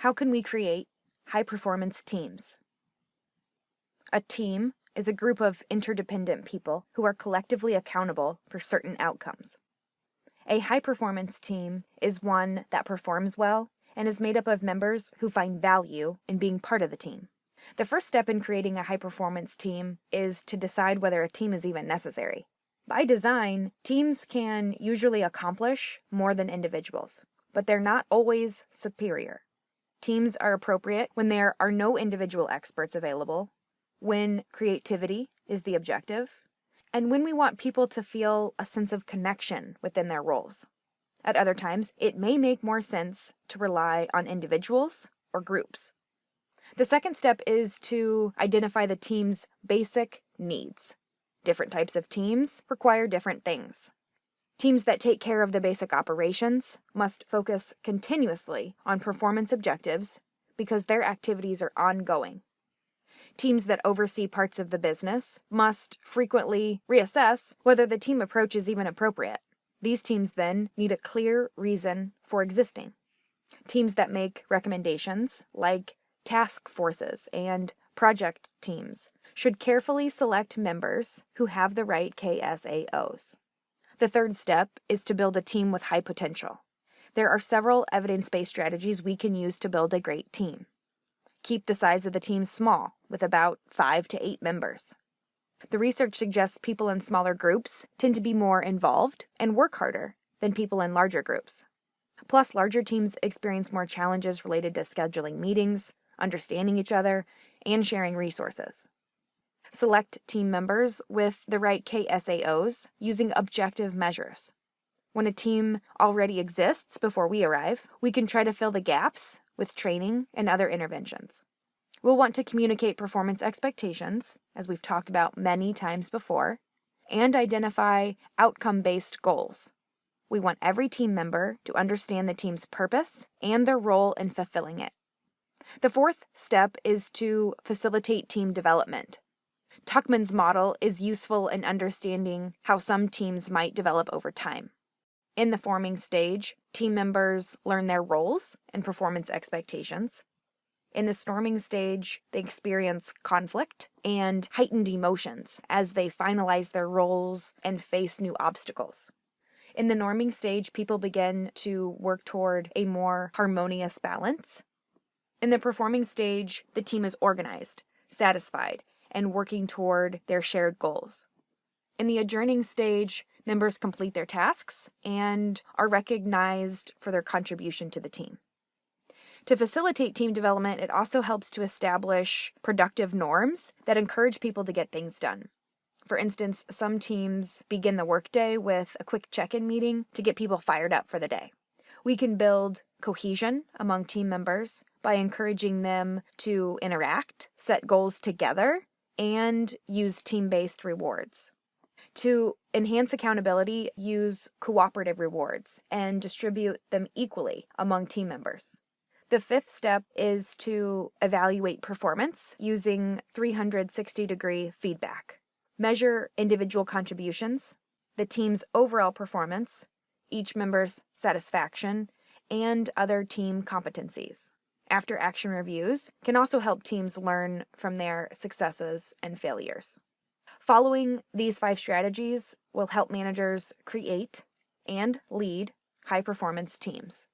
How can we create high-performance teams? A team is a group of interdependent people who are collectively accountable for certain outcomes. A high-performance team is one that performs well and is made up of members who find value in being part of the team. The first step in creating a high-performance team is to decide whether a team is even necessary. By design, teams can usually accomplish more than individuals, but they're not always superior. Teams are appropriate when there are no individual experts available, when creativity is the objective, and when we want people to feel a sense of connection within their roles. At other times, it may make more sense to rely on individuals or groups. The second step is to identify the team's basic needs. Different types of teams require different things. Teams that take care of the basic operations must focus continuously on performance objectives because their activities are ongoing. Teams that oversee parts of the business must frequently reassess whether the team approach is even appropriate. These teams then need a clear reason for existing. Teams that make recommendations, like task forces and project teams, should carefully select members who have the right KSAOs. The third step is to build a team with high potential. There are several evidence-based strategies we can use to build a great team. Keep the size of the team small, with about 5 to 8 members. The research suggests people in smaller groups tend to be more involved and work harder than people in larger groups. Plus, larger teams experience more challenges related to scheduling meetings, understanding each other, and sharing resources. Select team members with the right KSAOs using objective measures. When a team already exists before we arrive, we can try to fill the gaps with training and other interventions. We'll want to communicate performance expectations, as we've talked about many times before, and identify outcome-based goals. We want every team member to understand the team's purpose and their role in fulfilling it. The fourth step is to facilitate team development. Tuckman's model is useful in understanding how some teams might develop over time. In the forming stage, team members learn their roles and performance expectations. In the storming stage, they experience conflict and heightened emotions as they finalize their roles and face new obstacles. In the norming stage, people begin to work toward a more harmonious balance. In the performing stage, the team is organized, satisfied, and working toward their shared goals. In the adjourning stage, members complete their tasks and are recognized for their contribution to the team. To facilitate team development, it also helps to establish productive norms that encourage people to get things done. For instance, some teams begin the workday with a quick check-in meeting to get people fired up for the day. We can build cohesion among team members by encouraging them to interact, set goals together, and use team-based rewards. To enhance accountability, use cooperative rewards and distribute them equally among team members. The fifth step is to evaluate performance using 360-degree feedback. Measure individual contributions, the team's overall performance, each member's satisfaction, and other team competencies. After-action reviews can also help teams learn from their successes and failures. Following these 5 strategies will help managers create and lead high-performance teams.